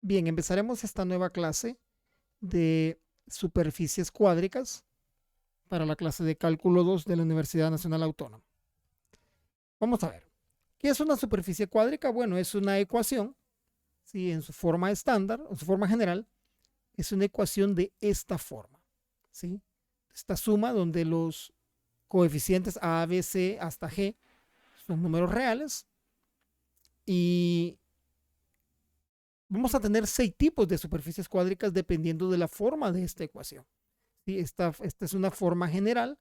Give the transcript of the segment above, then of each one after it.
Bien, empezaremos esta nueva clase de superficies cuádricas para la clase de cálculo 2 de la Universidad Nacional Autónoma. Vamos a ver, ¿qué es una superficie cuádrica? Bueno, es una ecuación, ¿sí? En su forma estándar, o su forma general, es una ecuación de esta forma, ¿sí? Esta suma donde los coeficientes A, B, C hasta G son números reales y vamos a tener 6 tipos de superficies cuádricas dependiendo de la forma de esta ecuación. ¿Sí? Esta es una forma general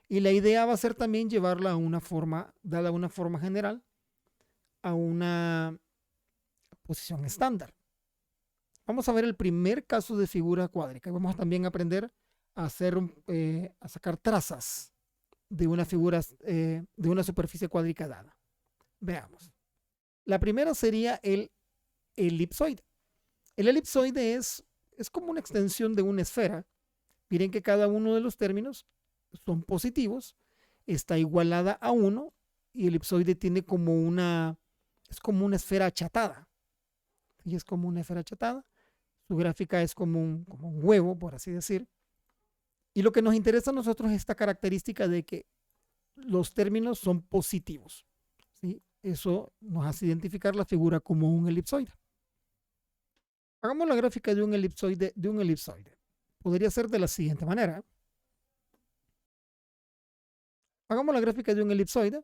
y la idea va a ser también llevarla a una forma, dada una forma general, a una posición estándar. Vamos a ver el primer caso de figura cuádrica. Vamos también a aprender a hacer, a sacar trazas de una figura, de una superficie cuádrica dada. Veamos. La primera sería el elipsoide. El elipsoide es como una extensión de una esfera. Miren que cada uno de los términos son positivos, está igualada a 1 y el elipsoide tiene como es como una esfera achatada. Y es como una esfera achatada. Su gráfica es como un huevo, por así decir. Y lo que nos interesa a nosotros es esta característica de que los términos son positivos. ¿Sí? Eso nos hace identificar la figura como un elipsoide. Hagamos la gráfica de un elipsoide. Podría ser de la siguiente manera. Hagamos la gráfica de un elipsoide.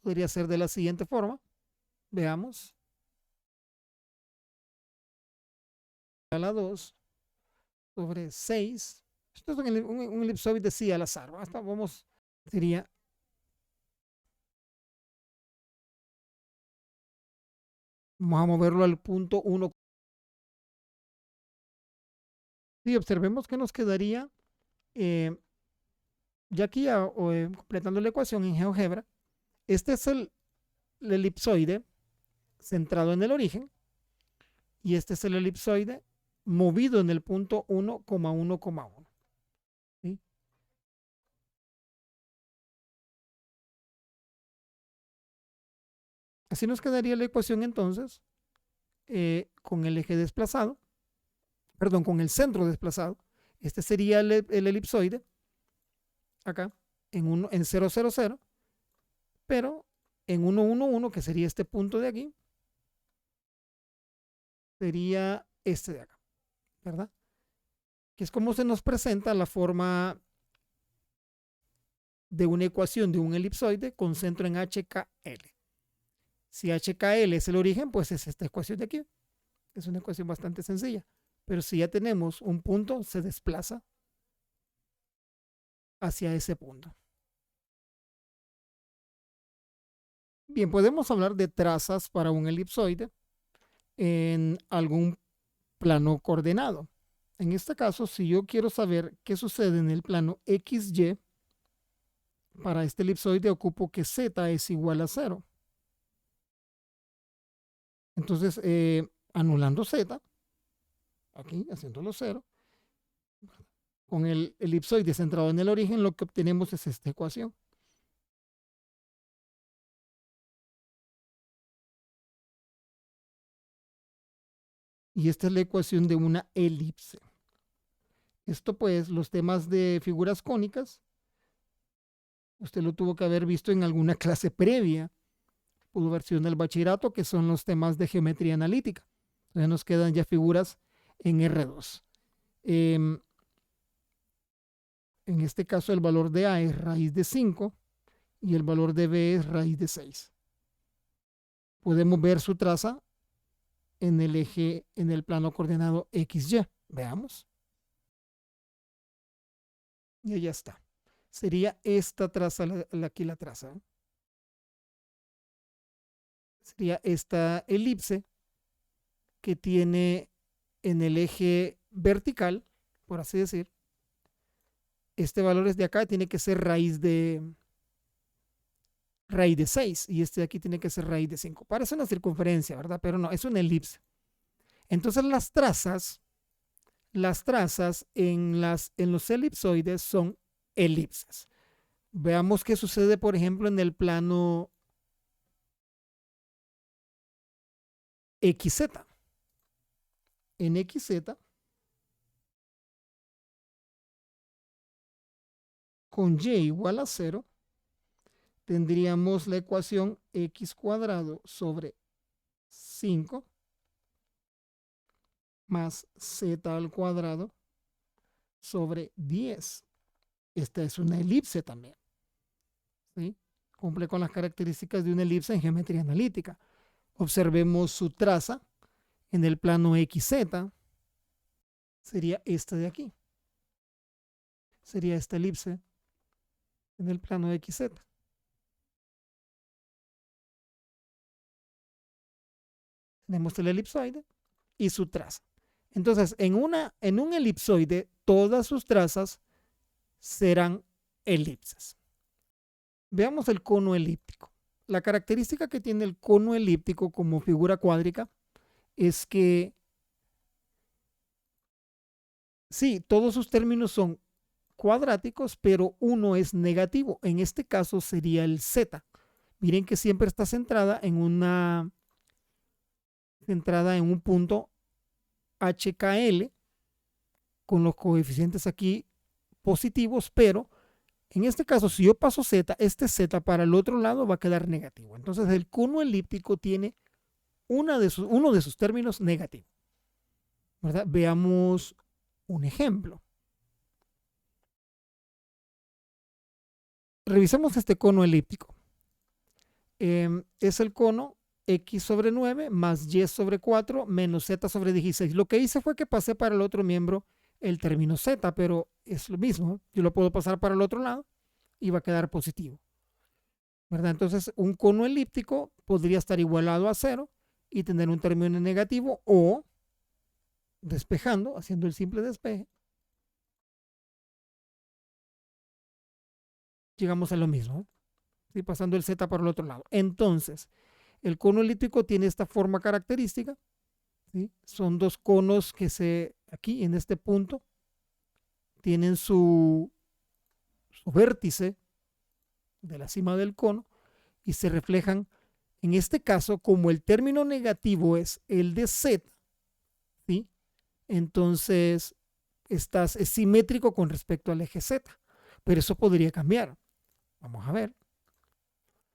Podría ser de la siguiente forma. Veamos. A la 2 sobre 6. Esto es un elipsoide sí al azar. Hasta vamos, sería. Vamos a moverlo al punto 1. Y observemos que nos quedaría, ya aquí completando la ecuación en GeoGebra, este es el elipsoide centrado en el origen y este es el elipsoide movido en el punto 1,1,1. ¿Sí? Así nos quedaría la ecuación entonces con el eje desplazado, perdón, con el centro desplazado. Este sería el elipsoide acá en 0, 0, 0, pero en 1, 1, 1, que sería este punto de aquí, sería este de acá, ¿verdad? Que es como se nos presenta la forma de una ecuación de un elipsoide con centro en HKL. Si HKL es el origen, pues es esta ecuación de aquí. Es una ecuación bastante sencilla. Pero si ya tenemos un punto, se desplaza hacia ese punto. Bien, podemos hablar de trazas para un elipsoide en algún plano coordenado. En este caso, si yo quiero saber qué sucede en el plano XY, para este elipsoide ocupo que Z es igual a 0. Entonces, anulando Z, aquí haciéndolo 0, con el elipsoide centrado en el origen, lo que obtenemos es esta ecuación. Y esta es la ecuación de una elipse. Esto pues, los temas de figuras cónicas, usted lo tuvo que haber visto en alguna clase previa, pudo haber sido en el bachillerato, que son los temas de geometría analítica. Entonces nos quedan ya figuras en R2. En este caso el valor de A es raíz de 5 y el valor de B es raíz de 6. Podemos ver su traza en el eje, en el plano coordenado XY. Veamos. Y ya está. Sería esta traza, aquí la traza. Sería esta elipse que tiene en el eje vertical, por así decir, este valor es de acá, tiene que ser raíz de 6 y este de aquí tiene que ser raíz de 5. Parece una circunferencia, ¿verdad? Pero no, es una elipse. Entonces las trazas en los elipsoides son elipses. Veamos qué sucede, por ejemplo, en el plano XZ. en xz con y igual a 0, tendríamos la ecuación x cuadrado sobre 5 más z al cuadrado sobre 10. Esta es una elipse también, ¿sí? Cumple con las características de una elipse en geometría analítica. Observemos su traza en el plano XZ. Sería esta de aquí. Sería esta elipse en el plano XZ. Tenemos el elipsoide y su traza. Entonces, en un elipsoide, todas sus trazas serán elipses. Veamos el cono elíptico. La característica que tiene el cono elíptico como figura cuádrica es que sí, todos sus términos son cuadráticos, pero uno es negativo. En este caso sería el z. Miren que siempre está centrada en un punto HKL con los coeficientes aquí positivos, pero en este caso, si yo paso z, este z para el otro lado va a quedar negativo. Entonces, el cono elíptico tiene uno de sus términos negativo, ¿verdad? Veamos un ejemplo. Revisemos este cono elíptico. Es el cono x sobre 9 más y sobre 4 menos z sobre 16. Lo que hice fue que pasé para el otro miembro el término z, pero es lo mismo. Yo lo puedo pasar para el otro lado y va a quedar positivo, ¿verdad? Entonces, un cono elíptico podría estar igualado a 0 y tener un término negativo, o despejando, haciendo el simple despeje, llegamos a lo mismo, ¿sí? Pasando el z por el otro lado. Entonces, el cono elíptico tiene esta forma característica, ¿sí? Son dos conos que aquí en este punto tienen su vértice de la cima del cono y se reflejan, en este caso, como el término negativo es el de z, ¿sí? Entonces es simétrico con respecto al eje z, pero eso podría cambiar. Vamos a ver.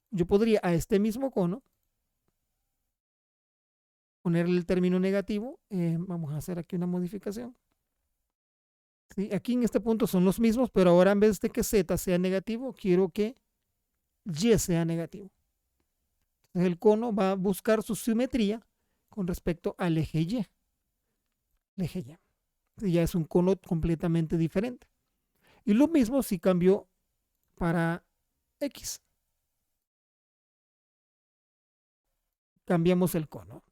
Yo podría a este mismo cono ponerle el término negativo. Vamos a hacer aquí una modificación. ¿Sí? Aquí en este punto son los mismos, pero ahora en vez de que z sea negativo, quiero que y sea negativo. Entonces el cono va a buscar su simetría con respecto al eje y. El eje y. Entonces ya es un cono completamente diferente. Y lo mismo si cambio para x. Cambiamos el cono.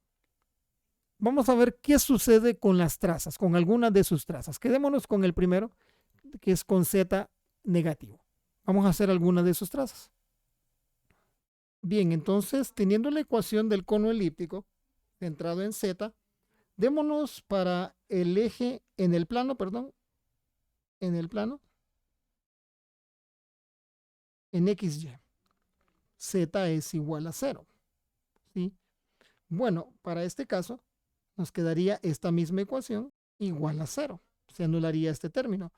Vamos a ver qué sucede con las trazas, con alguna de sus trazas. Quedémonos con el primero, que es con z negativo. Vamos a hacer alguna de sus trazas. Bien, entonces, teniendo la ecuación del cono elíptico centrado en z, démonos para el eje en el plano, en xy. Z es igual a 0. ¿Sí? Bueno, para este caso, nos quedaría esta misma ecuación igual a 0. Se anularía este término.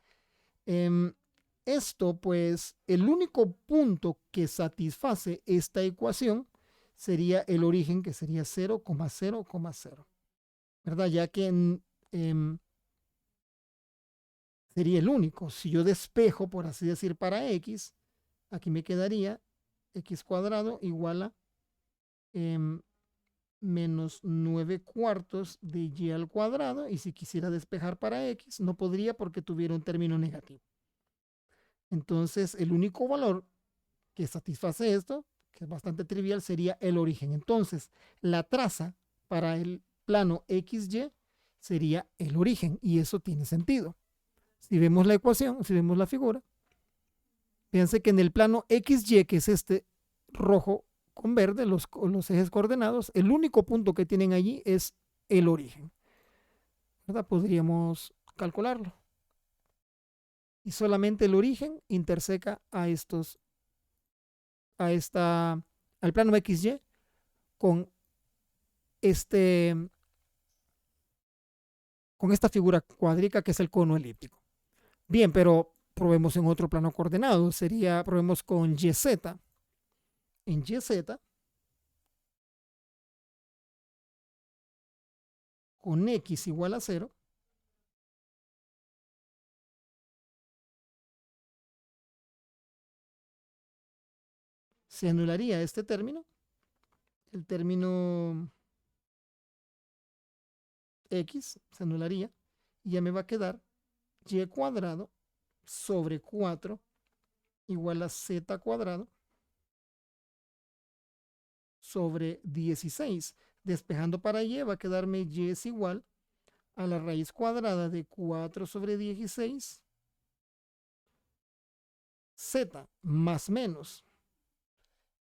Esto, pues, el único punto que satisface esta ecuación sería el origen, que sería 0,0,0, ¿verdad? Ya que sería el único. Si yo despejo, por así decir, para x, aquí me quedaría x cuadrado igual a menos 9 cuartos de y al cuadrado, y si quisiera despejar para x, no podría porque tuviera un término negativo. Entonces, el único valor que satisface esto, que es bastante trivial, sería el origen. Entonces, la traza para el plano XY sería el origen, y eso tiene sentido. Si vemos la ecuación, si vemos la figura, fíjense que en el plano XY, que es este rojo con verde, los ejes coordenados, el único punto que tienen allí es el origen, ¿verdad? Podríamos calcularlo. Y solamente el origen interseca al plano XY con este con esta figura cuádrica que es el cono elíptico. Bien, pero probemos en otro plano coordenado. Probemos con YZ. En YZ, con X igual a 0, se anularía este término, el término X se anularía y ya me va a quedar Y cuadrado sobre 4 igual a Z cuadrado sobre 16. Despejando para Y va a quedarme Y es igual a la raíz cuadrada de 4 sobre 16 Z más menos.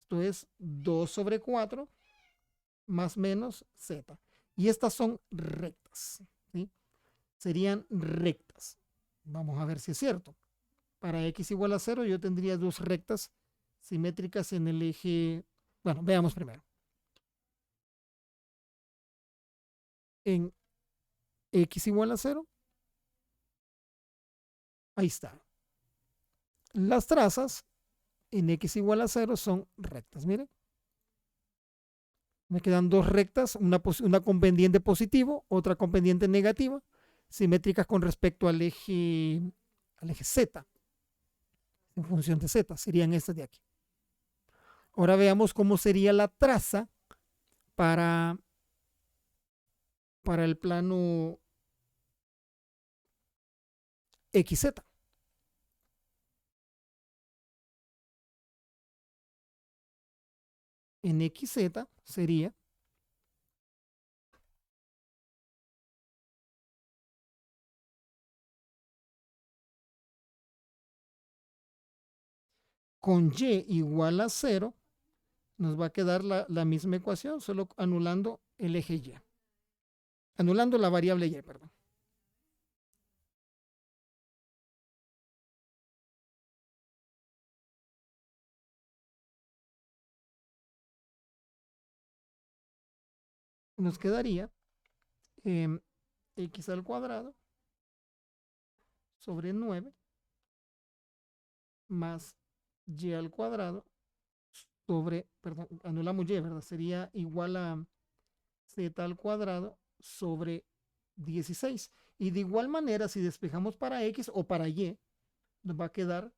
Esto es 2 sobre 4 más menos Z. Y estas son rectas, ¿sí? Serían rectas. Vamos a ver si es cierto. Para X igual a 0 yo tendría dos rectas simétricas en el eje. Bueno, veamos primero. En X igual a 0. Ahí está. Las trazas en X igual a 0 son rectas. Miren. Me quedan dos rectas, una con pendiente positivo, otra con pendiente negativa, simétricas con respecto al eje Z, en función de Z, serían estas de aquí. Ahora veamos cómo sería la traza para el plano XZ. En XZ sería con Y igual a 0, nos va a quedar la misma ecuación, solo anulando el eje Y. Anulando la variable Y, perdón. Nos quedaría X al cuadrado sobre 9 más Y al cuadrado sobre, perdón, anulamos Y, ¿verdad? Sería igual a Z al cuadrado sobre 16. Y de igual manera, si despejamos para X o para Y, nos va a quedar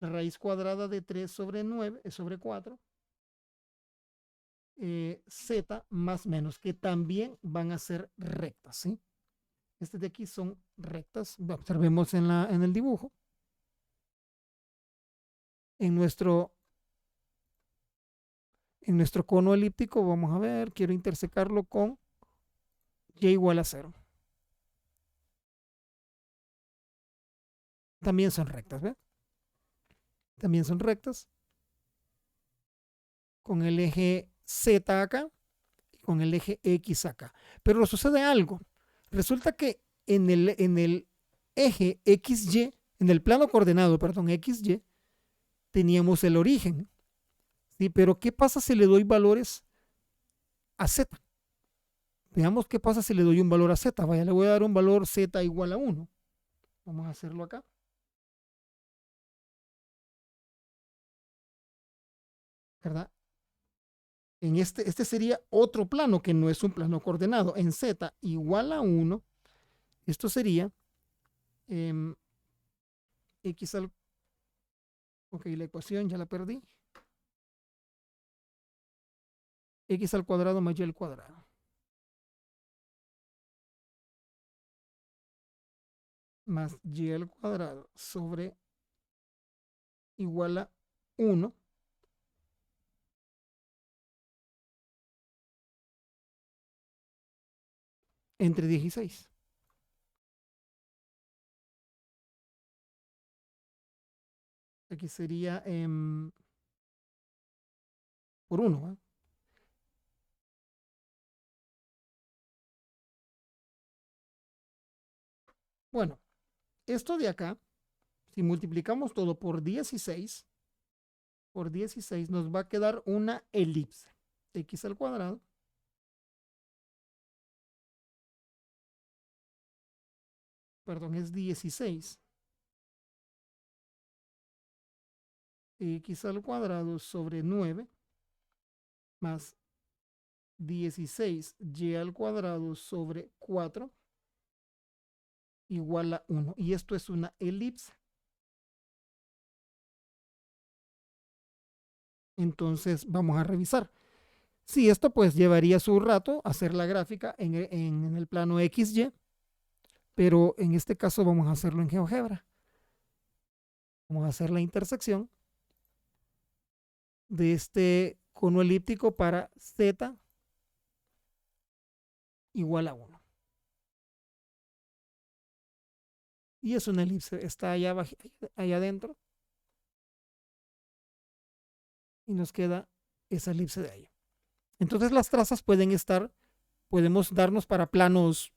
la raíz cuadrada de 3 sobre 9, sobre 4, Z más menos, que también van a ser rectas, ¿sí? Este de aquí son rectas. Observemos en el dibujo. En nuestro cono elíptico, vamos a ver, quiero intersecarlo con Y igual a 0. También son rectas, ¿ven? También son rectas. Con el eje Z acá y con el eje X acá. Pero sucede algo. Resulta que en el eje XY, en el plano coordenado, perdón, XY, teníamos el origen. ¿Sí? Pero ¿qué pasa si le doy valores a Z? Veamos qué pasa si le doy un valor a Z. Vaya, le voy a dar un valor Z igual a 1. Vamos a hacerlo acá. ¿Verdad? En este sería otro plano que no es un plano coordenado. En Z igual a 1, esto sería X al... Ok, la ecuación ya la perdí. X al cuadrado más Y al cuadrado. Más Y al cuadrado sobre igual a 1 entre 16. Aquí sería por 1. ¿Eh? Bueno, esto de acá, si multiplicamos todo por 16, nos va a quedar una elipse. X al cuadrado perdón, es 16 x al cuadrado sobre 9 más 16y al cuadrado sobre 4 igual a 1. Y esto es una elipse. Entonces vamos a revisar. Sí, esto pues llevaría su rato hacer la gráfica en el plano XY, pero en este caso vamos a hacerlo en GeoGebra. Vamos a hacer la intersección de este cono elíptico para Z igual a 1. Y es una elipse, está allá adentro y nos queda esa elipse de ahí. Entonces las trazas podemos darnos para planos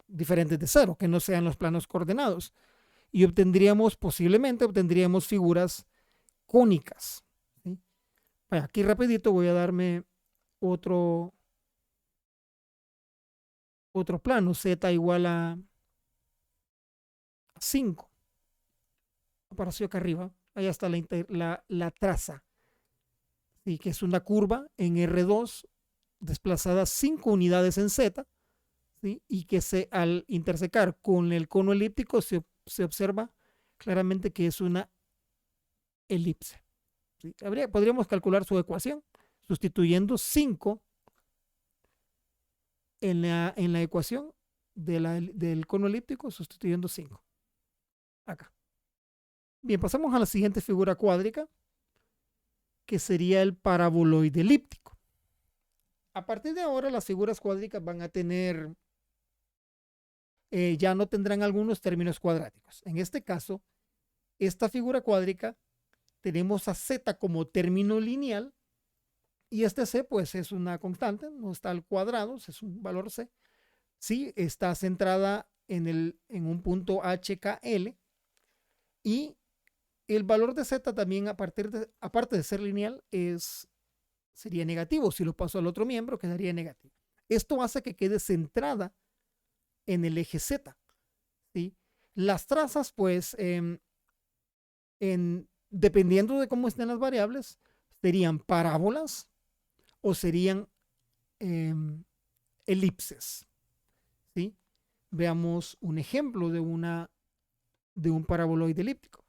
diferentes de cero, que no sean los planos coordenados. Y posiblemente obtendríamos figuras cónicas. ¿Sí? Aquí rapidito voy a darme otro, otro plano, z igual a 5. Apareció acá arriba, allá está la traza, ¿sí? Que es una curva en R2 desplazada 5 unidades en Z, ¿sí? Y que al intersecar con el cono elíptico se observa claramente que es una elipse. ¿Sí? Podríamos calcular su ecuación sustituyendo 5 en la ecuación del cono elíptico, sustituyendo 5. Acá. Bien, pasamos a la siguiente figura cuádrica, que sería el paraboloide elíptico. A partir de ahora, las figuras cuádricas van a tener, ya no tendrán algunos términos cuadráticos. En este caso, esta figura cuádrica tenemos a z como término lineal y este c pues es una constante, no está al cuadrado, es un valor c. Sí, está centrada en un punto HKL y el valor de z también aparte de ser lineal sería negativo. Si lo paso al otro miembro quedaría negativo. Esto hace que quede centrada en el eje z. ¿Sí? Las trazas pues dependiendo de cómo estén las variables serían parábolas o serían elipses. ¿Sí? Veamos un ejemplo de un paraboloide elíptico.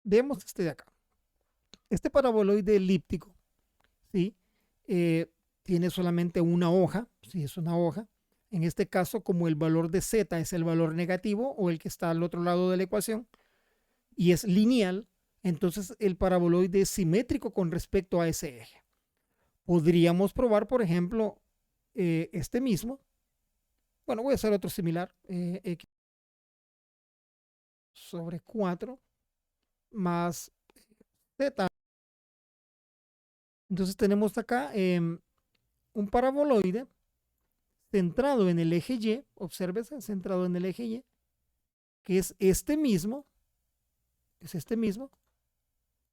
Veamos este de acá. Este paraboloide elíptico, ¿sí? Tiene solamente una hoja, ¿sí? Es una hoja. En este caso, como el valor de z es el valor negativo o el que está al otro lado de la ecuación y es lineal, entonces el paraboloide es simétrico con respecto a ese eje. Podríamos probar, por ejemplo, este mismo. Bueno, voy a hacer otro similar. X sobre 4 más z. Entonces tenemos acá un paraboloide centrado en el eje Y, obsérvese, centrado en el eje Y, que es este mismo,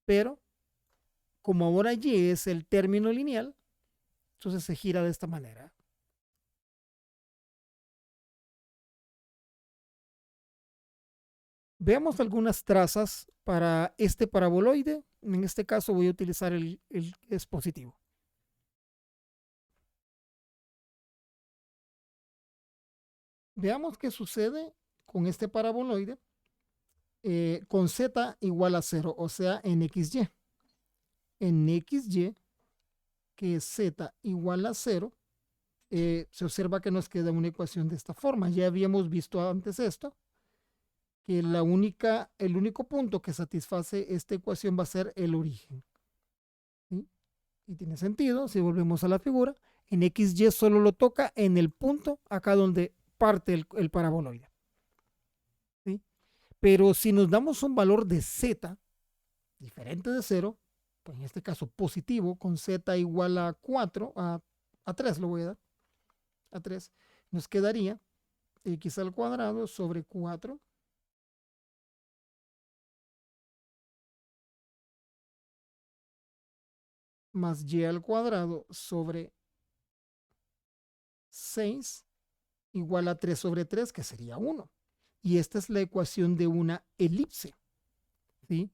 pero como ahora Y es el término lineal, entonces se gira de esta manera. Veamos algunas trazas para este paraboloide. En este caso voy a utilizar el que es positivo. Veamos qué sucede con este paraboloide con z igual a 0, o sea, en XY. En XY, que es z igual a 0, se observa que nos queda una ecuación de esta forma. Ya habíamos visto antes esto, que el único punto que satisface esta ecuación va a ser el origen. ¿Sí? Y tiene sentido, si volvemos a la figura, en XY solo lo toca en el punto acá donde parte el paraboloide. ¿Sí? Pero si nos damos un valor de z diferente de 0, pues en este caso positivo, con z igual a 4, a 3 lo voy a dar, a 3, nos quedaría x al cuadrado sobre 4 más y al cuadrado sobre 6 igual a 3 sobre 3, que sería 1. Y esta es la ecuación de una elipse. ¿Sí?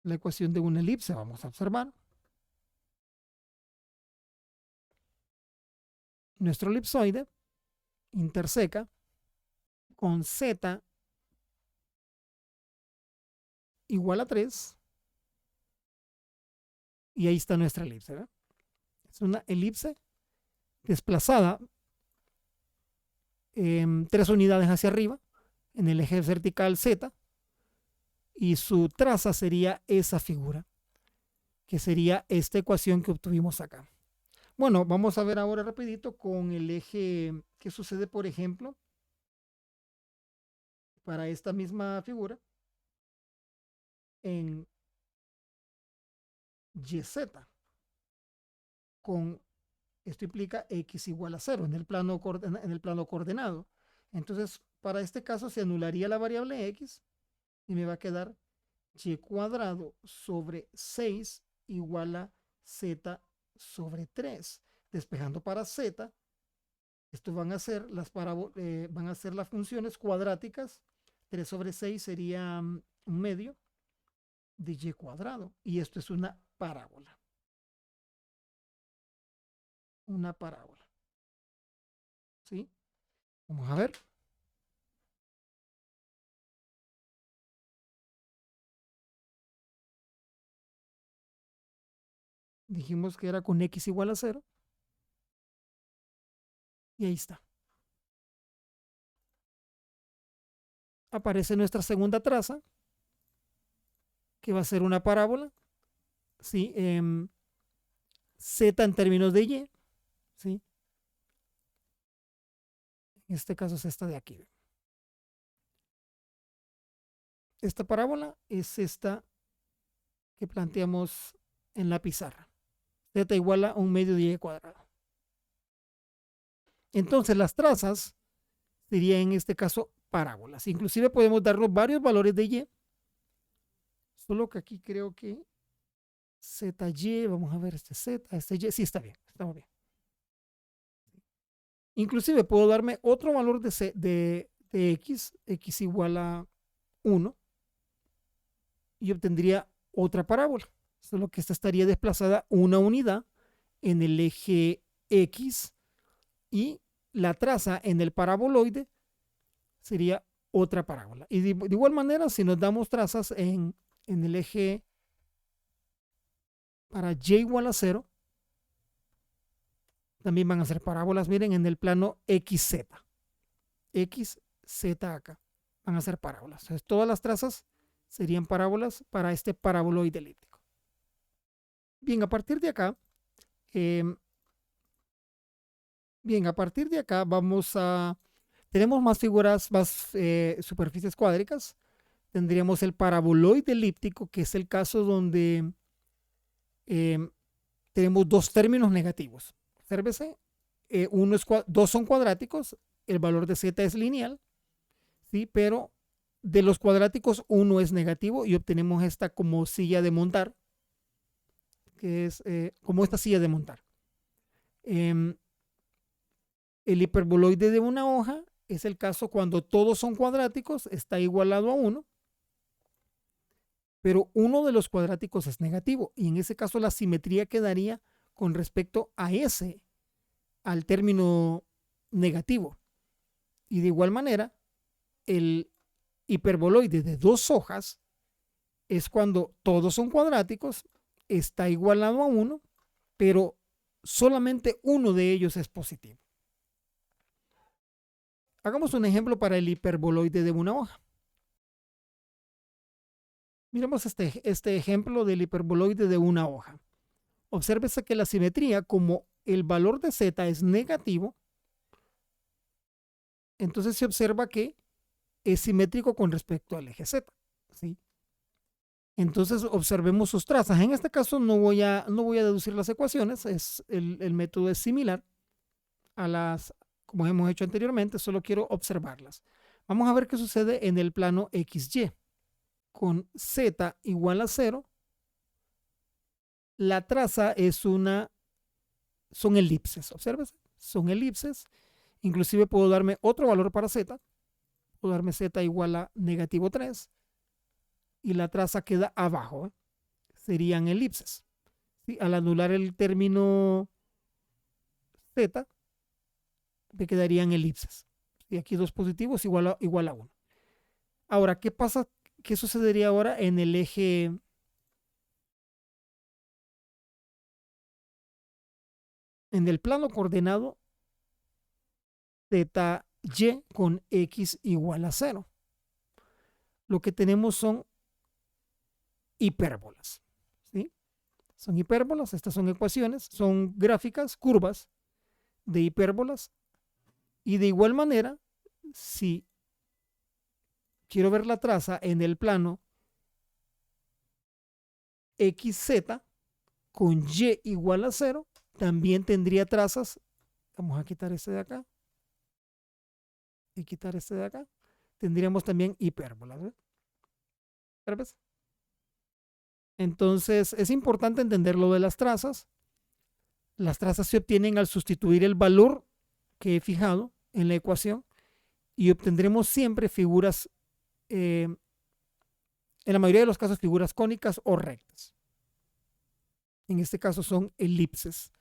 La ecuación de una elipse, vamos a observar. Nuestro elipsoide interseca con z igual a 3. Y ahí está nuestra elipse. ¿Ve? Es una elipse desplazada 3 unidades hacia arriba en el eje vertical z, y su traza sería esa figura, que sería esta ecuación que obtuvimos acá. Bueno, vamos a ver ahora rapidito con el eje, qué sucede, por ejemplo, para esta misma figura en YZ, con esto implica x igual a 0 en el plano coordenado. Entonces, para este caso se anularía la variable x y me va a quedar y cuadrado sobre 6 igual a z sobre 3. Despejando para z, esto van a ser las funciones cuadráticas. 3 sobre 6 sería un medio de y cuadrado. Y esto es una parábola. Una parábola. ¿Sí? Vamos a ver. Dijimos que era con x igual a 0. Y ahí está. Aparece nuestra segunda traza, que va a ser una parábola. ¿Sí? Z en términos de y. ¿Sí? En este caso es esta de aquí. Esta parábola es esta que planteamos en la pizarra. Z igual a un medio de y cuadrado. Entonces las trazas serían en este caso parábolas. Inclusive podemos darnos varios valores de y. Solo que aquí creo que ZY, vamos a ver este Z, este Y, sí está bien, estamos bien. Inclusive puedo darme otro valor de x igual a 1, y obtendría otra parábola. Solo que esta estaría desplazada una unidad en el eje X, y la traza en el paraboloide sería otra parábola. Y de igual manera, si nos damos trazas en el eje para y igual a 0, también van a ser parábolas, miren, en el plano XZ. XZ acá van a ser parábolas. Entonces, todas las trazas serían parábolas para este paraboloide elíptico. Bien, a partir de acá, tenemos más figuras, más superficies cuádricas. Tendríamos el paraboloide elíptico, que es el caso donde tenemos dos términos negativos. Obsérvese, dos son cuadráticos, el valor de z es lineal, ¿sí? Pero de los cuadráticos uno es negativo y obtenemos esta como silla de montar, que es como esta silla de montar. El hiperboloide de una hoja es el caso cuando todos son cuadráticos, está igualado a 1, pero uno de los cuadráticos es negativo, y en ese caso la simetría quedaría con respecto a al término negativo. Y de igual manera, el hiperboloide de dos hojas es cuando todos son cuadráticos, está igualado a 1, pero solamente uno de ellos es positivo. Hagamos un ejemplo para el hiperboloide de una hoja. Miremos este ejemplo del hiperboloide de una hoja. Obsérvese que la simetría, como el valor de z es negativo, entonces se observa que es simétrico con respecto al eje z. ¿Sí? Entonces observemos sus trazas. En este caso no voy a deducir las ecuaciones, el método es similar a las como hemos hecho anteriormente, solo quiero observarlas. Vamos a ver qué sucede en el plano XY. Con z igual a 0, la traza son elipses. Observen, son elipses. Inclusive puedo darme otro valor para z. Puedo darme z igual a -3 y la traza queda abajo. Serían elipses. ¿Sí? Al anular el término z, me quedarían elipses. Y aquí dos positivos igual a 1. Ahora, ¿qué pasa? ¿Qué sucedería ahora en el eje? En el plano coordenado ZY con x igual a 0. Lo que tenemos son hipérbolas. ¿Sí? Son hipérbolas, estas son ecuaciones, son gráficas, curvas de hipérbolas. Y de igual manera, si quiero ver la traza en el plano XZ con Y igual a 0, también tendría trazas. Vamos a quitar este de acá y quitar este de acá. Tendríamos también hipérbolas. ¿Ves? Entonces es importante entender lo de las trazas. Las trazas se obtienen al sustituir el valor que he fijado en la ecuación y obtendremos siempre figuras, en la mayoría de los casos, figuras cónicas o rectas. En este caso son elipses.